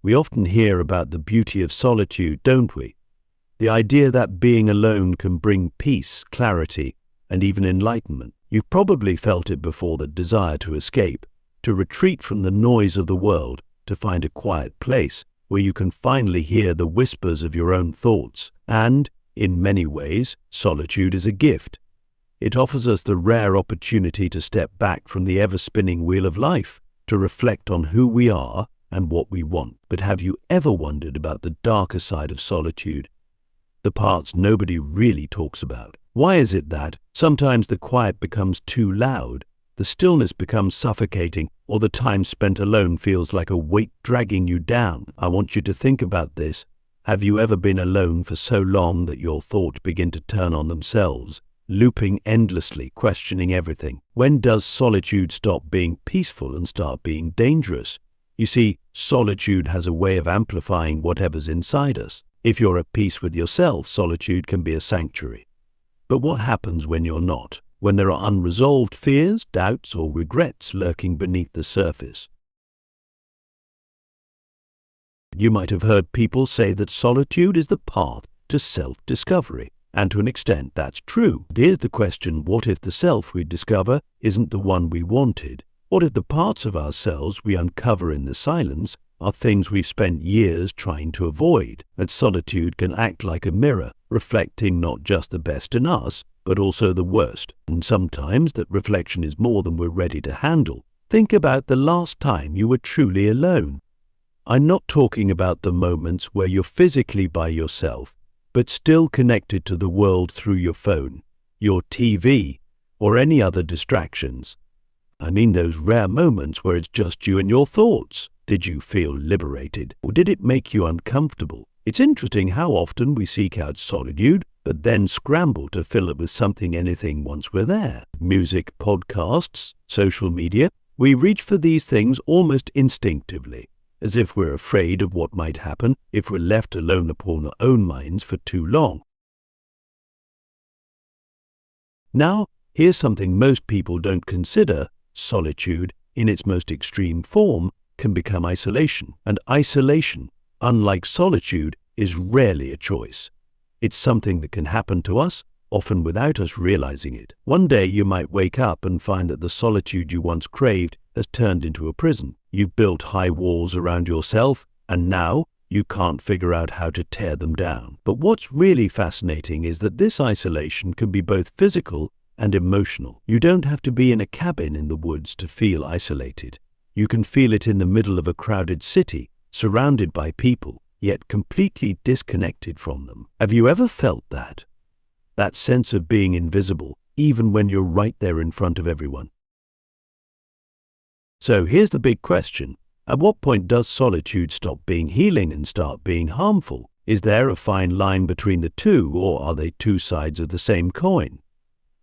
We often hear about the beauty of solitude, don't we? The idea that being alone can bring peace, clarity, and even enlightenment. You've probably felt it before, the desire to escape, to retreat from the noise of the world, to find a quiet place where you can finally hear the whispers of your own thoughts. And, in many ways, solitude is a gift. It offers us the rare opportunity to step back from the ever-spinning wheel of life, to reflect on who we are and what we want. But have you ever wondered about the darker side of solitude? The parts nobody really talks about. Why is it that sometimes the quiet becomes too loud, the stillness becomes suffocating, or the time spent alone feels like a weight dragging you down? I want you to think about this. Have you ever been alone for so long that your thoughts begin to turn on themselves, looping endlessly, questioning everything? When does solitude stop being peaceful and start being dangerous? You see, solitude has a way of amplifying whatever's inside us. If you're at peace with yourself, solitude can be a sanctuary. But what happens when you're not? When there are unresolved fears, doubts, or regrets lurking beneath the surface? You might have heard people say that solitude is the path to self-discovery. And to an extent, that's true. But here's the question: what if the self we discover isn't the one we wanted? What if the parts of ourselves we uncover in the silence are things we've spent years trying to avoid? And solitude can act like a mirror, reflecting not just the best in us, but also the worst. And sometimes that reflection is more than we're ready to handle. Think about the last time you were truly alone. I'm not talking about the moments where you're physically by yourself, but still connected to the world through your phone, your TV, or any other distractions. I mean those rare moments where it's just you and your thoughts. Did you feel liberated, or did it make you uncomfortable? It's interesting how often we seek out solitude, but then scramble to fill it with anything once we're there. Music, podcasts, social media. We reach for these things almost instinctively, as if we're afraid of what might happen if we're left alone upon our own minds for too long. Now, here's something most people don't consider. Solitude, in its most extreme form, can become isolation. And isolation, unlike solitude, is rarely a choice. It's something that can happen to us, often without us realizing it. One day you might wake up and find that the solitude you once craved has turned into a prison. You've built high walls around yourself, and now you can't figure out how to tear them down. But what's really fascinating is that this isolation can be both physical and emotional. You don't have to be in a cabin in the woods to feel isolated. You can feel it in the middle of a crowded city, surrounded by people, yet completely disconnected from them. Have you ever felt that? That sense of being invisible, even when you're right there in front of everyone. So here's the big question. At what point does solitude stop being healing and start being harmful? Is there a fine line between the two, or are they two sides of the same coin?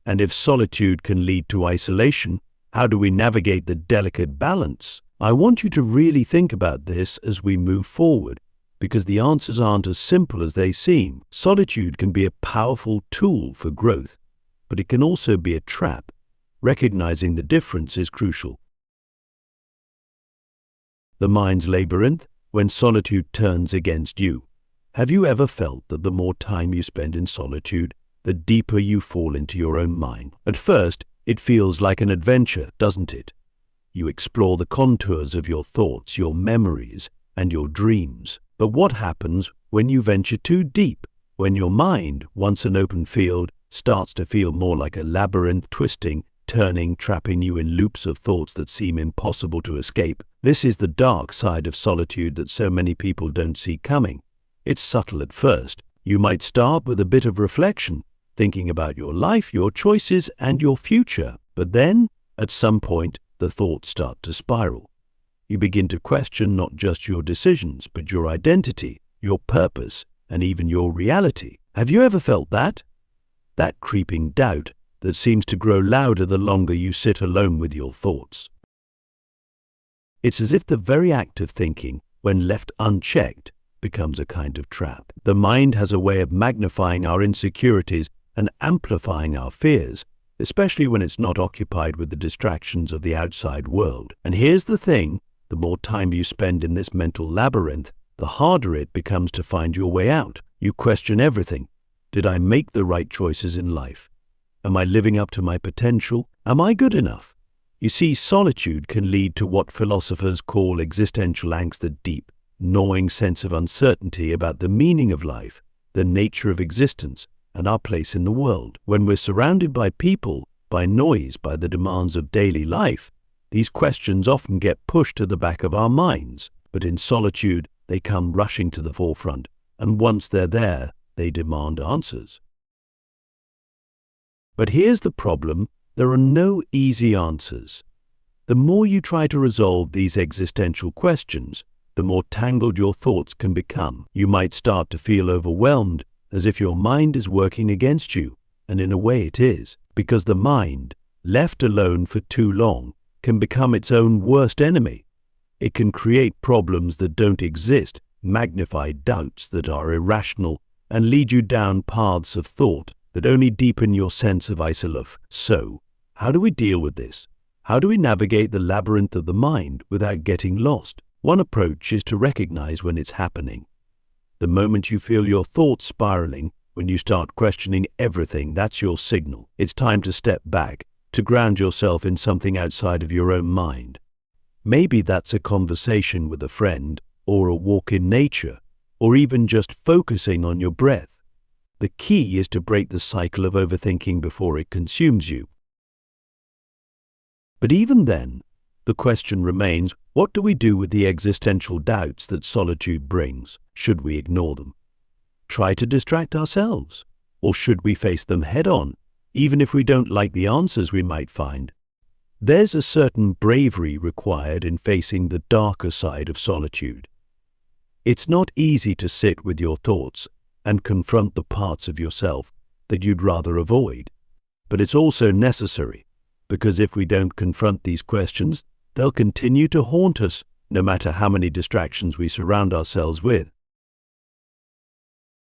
And if solitude can lead to isolation, how do we navigate the delicate balance? I want you to really think about this as we move forward, because the answers aren't as simple as they seem. Solitude can be a powerful tool for growth, but it can also be a trap. Recognizing the difference is crucial. The mind's labyrinth, when solitude turns against you. Have you ever felt that the more time you spend in solitude, the deeper you fall into your own mind? At first, it feels like an adventure, doesn't it? You explore the contours of your thoughts, your memories, and your dreams. But what happens when you venture too deep? When your mind, once an open field, starts to feel more like a labyrinth, twisting, turning, trapping you in loops of thoughts that seem impossible to escape. This is the dark side of solitude that so many people don't see coming. It's subtle at first. You might start with a bit of reflection, thinking about your life, your choices, and your future. But then, at some point, the thoughts start to spiral. You begin to question not just your decisions, but your identity, your purpose, and even your reality. Have you ever felt that? That creeping doubt that seems to grow louder the longer you sit alone with your thoughts. It's as if the very act of thinking, when left unchecked, becomes a kind of trap. The mind has a way of magnifying our insecurities and amplifying our fears, especially when it's not occupied with the distractions of the outside world. And here's the thing, The more time you spend in this mental labyrinth, the harder it becomes to find your way out. You question everything. Did I make the right choices in life? Am I living up to my potential? Am I good enough? You see, solitude can lead to what philosophers call existential angst, a deep, gnawing sense of uncertainty about the meaning of life, the nature of existence, and our place in the world. When we're surrounded by people, by noise, by the demands of daily life, these questions often get pushed to the back of our minds. But in solitude, they come rushing to the forefront, and once they're there, they demand answers. But here's the problem: there are no easy answers. The more you try to resolve these existential questions, the more tangled your thoughts can become. You might start to feel overwhelmed, as if your mind is working against you, and in a way it is, because the mind, left alone for too long, can become its own worst enemy. It can create problems that don't exist, magnify doubts that are irrational, and lead you down paths of thought that only deepen your sense of isolation. So, how do we deal with this? How do we navigate the labyrinth of the mind without getting lost? One approach is to recognize when it's happening. The moment you feel your thoughts spiraling, when you start questioning everything, that's your signal. It's time to step back, to ground yourself in something outside of your own mind. Maybe that's a conversation with a friend, or a walk in nature, or even just focusing on your breath. The key is to break the cycle of overthinking before it consumes you. But even then, the question remains, what do we do with the existential doubts that solitude brings? Should we ignore them? Try to distract ourselves? Or should we face them head-on, even if we don't like the answers we might find? There's a certain bravery required in facing the darker side of solitude. It's not easy to sit with your thoughts and confront the parts of yourself that you'd rather avoid. But it's also necessary, because if we don't confront these questions, they'll continue to haunt us, no matter how many distractions we surround ourselves with.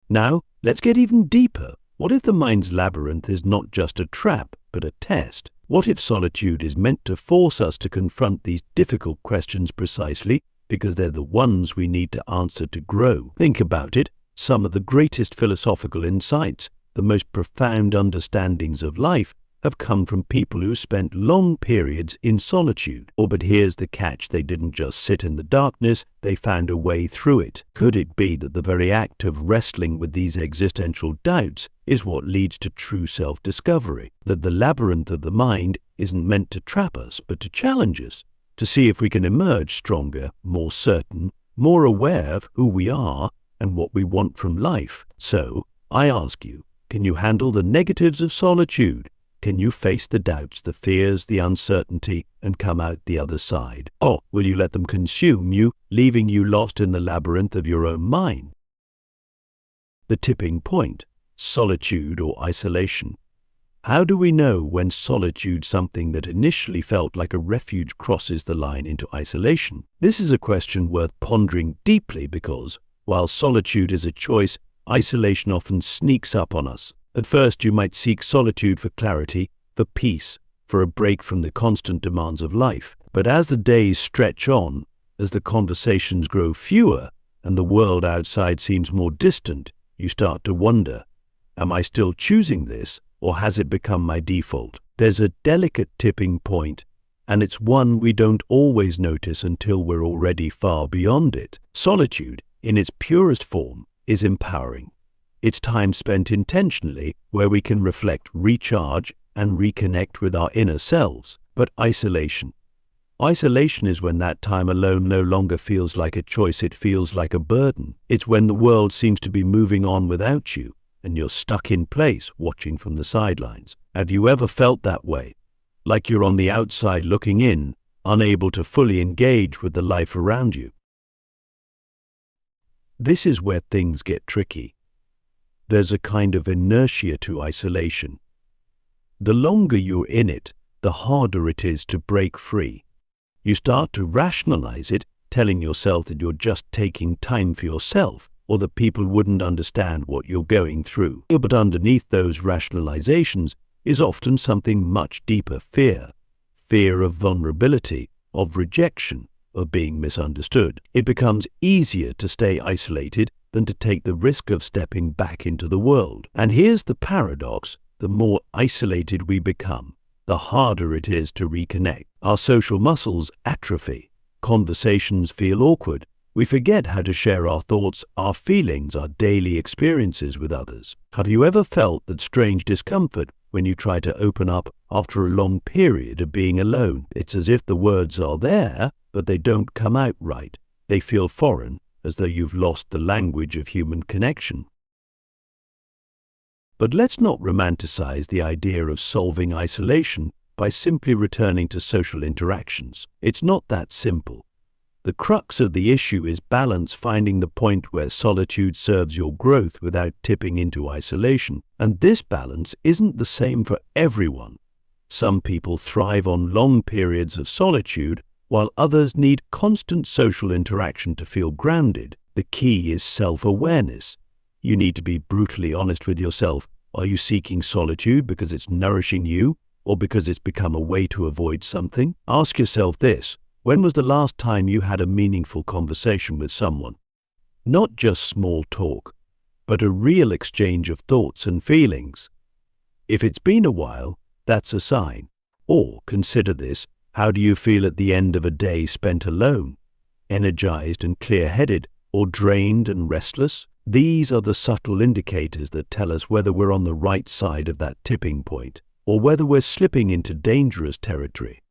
Now, let's get even deeper. What if the mind's labyrinth is not just a trap, but a test? What if solitude is meant to force us to confront these difficult questions precisely because they're the ones we need to answer to grow? Think about it. Some of the greatest philosophical insights, the most profound understandings of life, have come from people who spent long periods in solitude. But here's the catch: they didn't just sit in the darkness, they found a way through it. Could it be that the very act of wrestling with these existential doubts is what leads to true self-discovery? That the labyrinth of the mind isn't meant to trap us, but to challenge us, to see if we can emerge stronger, more certain, more aware of who we are and what we want from life. So, I ask you, can you handle the negatives of solitude? Can you face the doubts, the fears, the uncertainty, and come out the other side? Or will you let them consume you, leaving you lost in the labyrinth of your own mind? The tipping point: solitude or isolation. How do we know when solitude, something that initially felt like a refuge, crosses the line into isolation? This is a question worth pondering deeply because, while solitude is a choice, isolation often sneaks up on us. At first, you might seek solitude for clarity, for peace, for a break from the constant demands of life. But as the days stretch on, as the conversations grow fewer, and the world outside seems more distant, you start to wonder, am I still choosing this, or has it become my default? There's a delicate tipping point, and it's one we don't always notice until we're already far beyond it. Solitude, in its purest form, is empowering. It's time spent intentionally, where we can reflect, recharge, and reconnect with our inner selves. But isolation is when that time alone no longer feels like a choice, it feels like a burden. It's when the world seems to be moving on without you, and you're stuck in place, watching from the sidelines. Have you ever felt that way? Like you're on the outside looking in, unable to fully engage with the life around you? This is where things get tricky. There's a kind of inertia to isolation. The longer you're in it, the harder it is to break free. You start to rationalize it, telling yourself that you're just taking time for yourself, or that people wouldn't understand what you're going through. But underneath those rationalizations is often something much deeper: fear. Fear of vulnerability, of rejection, of being misunderstood. It becomes easier to stay isolated than to take the risk of stepping back into the world. And here's the paradox: the more isolated we become, the harder it is to reconnect. Our social muscles atrophy. Conversations feel awkward. We forget how to share our thoughts, our feelings, our daily experiences with others. Have you ever felt that strange discomfort when you try to open up after a long period of being alone? It's as if the words are there, but they don't come out right. They feel foreign, as though you've lost the language of human connection. But let's not romanticize the idea of solving isolation by simply returning to social interactions. It's not that simple. The crux of the issue is balance, finding the point where solitude serves your growth without tipping into isolation. And this balance isn't the same for everyone. Some people thrive on long periods of solitude, while others need constant social interaction to feel grounded. The key is self-awareness. You need to be brutally honest with yourself. Are you seeking solitude because it's nourishing you, or because it's become a way to avoid something? Ask yourself this: when was the last time you had a meaningful conversation with someone? Not just small talk, but a real exchange of thoughts and feelings. If it's been a while, that's a sign. Or consider this: how do you feel at the end of a day spent alone? Energized and clear-headed, or drained and restless? These are the subtle indicators that tell us whether we're on the right side of that tipping point, or whether we're slipping into dangerous territory.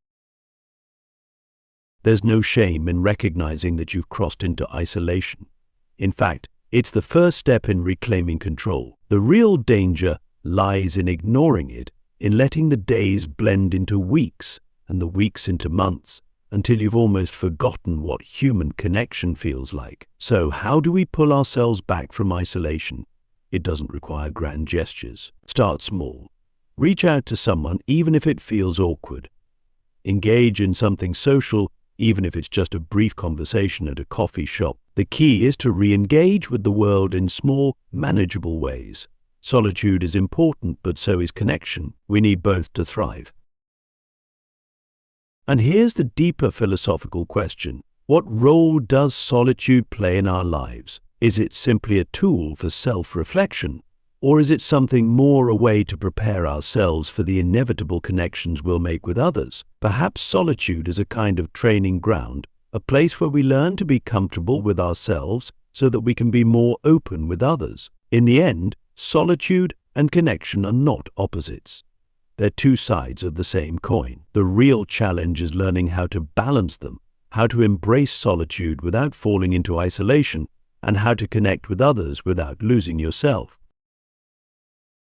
There's no shame in recognizing that you've crossed into isolation. In fact, it's the first step in reclaiming control. The real danger lies in ignoring it, in letting the days blend into weeks and the weeks into months, until you've almost forgotten what human connection feels like. So how do we pull ourselves back from isolation? It doesn't require grand gestures. Start small. Reach out to someone even if it feels awkward. Engage in something social even if it's just a brief conversation at a coffee shop. The key is to re-engage with the world in small, manageable ways. Solitude is important, but so is connection. We need both to thrive. And here's the deeper philosophical question: what role does solitude play in our lives? Is it simply a tool for self-reflection? Or is it something more, a way to prepare ourselves for the inevitable connections we'll make with others? Perhaps solitude is a kind of training ground, a place where we learn to be comfortable with ourselves so that we can be more open with others. In the end, solitude and connection are not opposites. They're two sides of the same coin. The real challenge is learning how to balance them, how to embrace solitude without falling into isolation, and how to connect with others without losing yourself.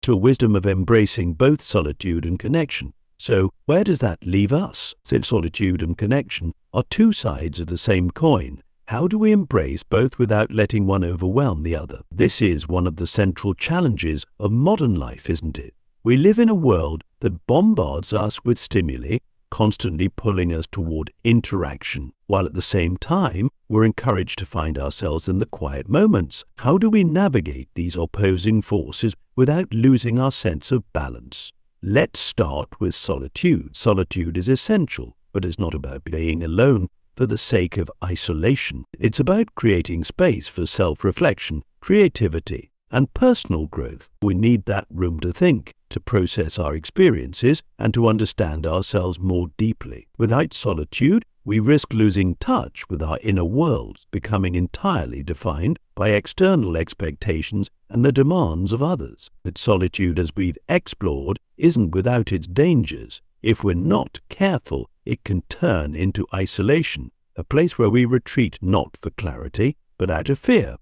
To a wisdom of embracing both solitude and connection. So, where does that leave us? Since solitude and connection are two sides of the same coin, how do we embrace both without letting one overwhelm the other? This is one of the central challenges of modern life, isn't it? We live in a world that bombards us with stimuli, constantly pulling us toward interaction, while at the same time we're encouraged to find ourselves in the quiet moments. How do we navigate these opposing forces without losing our sense of balance? Let's start with solitude. Solitude is essential, but it's not about being alone for the sake of isolation. It's about creating space for self-reflection, creativity, and personal growth. We need that room to think, to process our experiences, and to understand ourselves more deeply. Without solitude, we risk losing touch with our inner world, becoming entirely defined by external expectations and the demands of others. But solitude, as we've explored, isn't without its dangers. If we're not careful, it can turn into isolation, a place where we retreat not for clarity, but out of fear.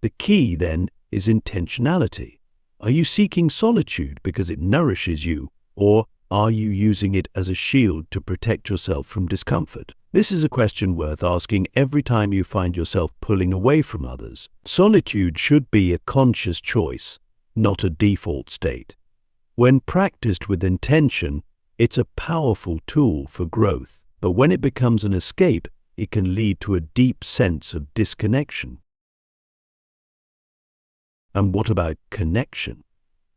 The key, then, is intentionality. Are you seeking solitude because it nourishes you, or are you using it as a shield to protect yourself from discomfort? This is a question worth asking every time you find yourself pulling away from others. Solitude should be a conscious choice, not a default state. When practiced with intention, it's a powerful tool for growth. But when it becomes an escape, it can lead to a deep sense of disconnection. And what about connection?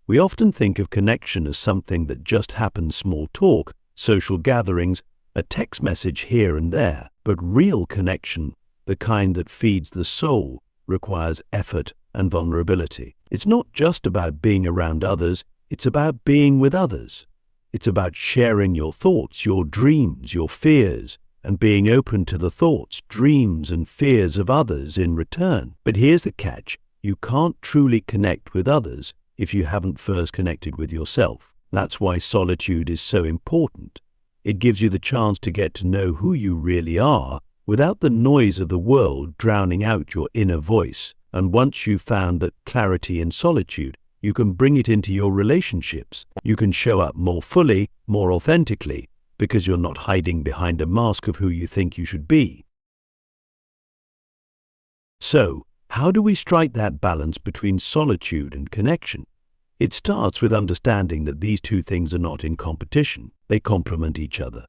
We often think of connection as something that just happens: small talk, social gatherings, a text message here and there, but real connection, the kind that feeds the soul, requires effort and vulnerability. It's not just about being around others, it's about being with others. It's about sharing your thoughts, your dreams, your fears, and being open to the thoughts, dreams, and fears of others in return. But here's the catch. You can't truly connect with others if you haven't first connected with yourself. That's why solitude is so important. It gives you the chance to get to know who you really are without the noise of the world drowning out your inner voice. And once you've found that clarity in solitude, you can bring it into your relationships. You can show up more fully, more authentically, because you're not hiding behind a mask of who you think you should be. So, how do we strike that balance between solitude and connection? It starts with understanding that these two things are not in competition. They complement each other.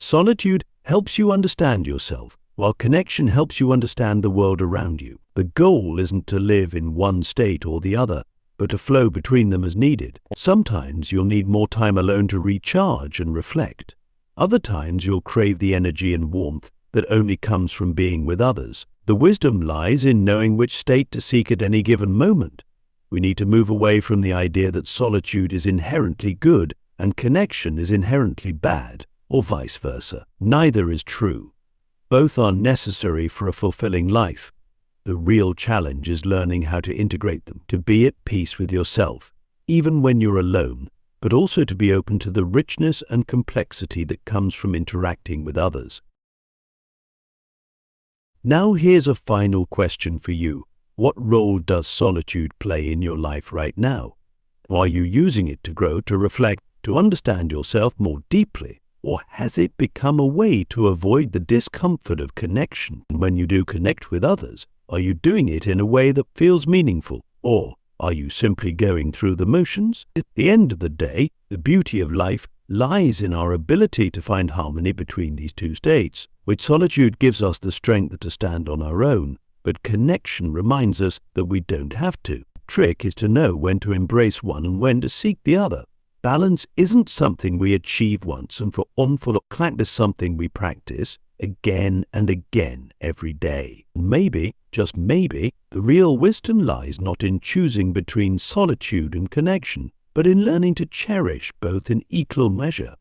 Solitude helps you understand yourself, while connection helps you understand the world around you. The goal isn't to live in one state or the other, but to flow between them as needed. Sometimes you'll need more time alone to recharge and reflect. Other times you'll crave the energy and warmth that only comes from being with others. The wisdom lies in knowing which state to seek at any given moment. We need to move away from the idea that solitude is inherently good and connection is inherently bad, or vice versa. Neither is true. Both are necessary for a fulfilling life. The real challenge is learning how to integrate them, to be at peace with yourself, even when you're alone, but also to be open to the richness and complexity that comes from interacting with others. Now here's a final question for you. What role does solitude play in your life right now? Are you using it to grow, to reflect, to understand yourself more deeply? Or has it become a way to avoid the discomfort of connection? And when you do connect with others, are you doing it in a way that feels meaningful? Or are you simply going through the motions? At the end of the day, the beauty of life lies in our ability to find harmony between these two states, which solitude gives us the strength to stand on our own, but connection reminds us that we don't have to. The trick is to know when to embrace one and when to seek the other. Balance isn't something we achieve once and for all. It is something we practice again and again every day. Maybe, just maybe, the real wisdom lies not in choosing between solitude and connection, but in learning to cherish both in equal measure.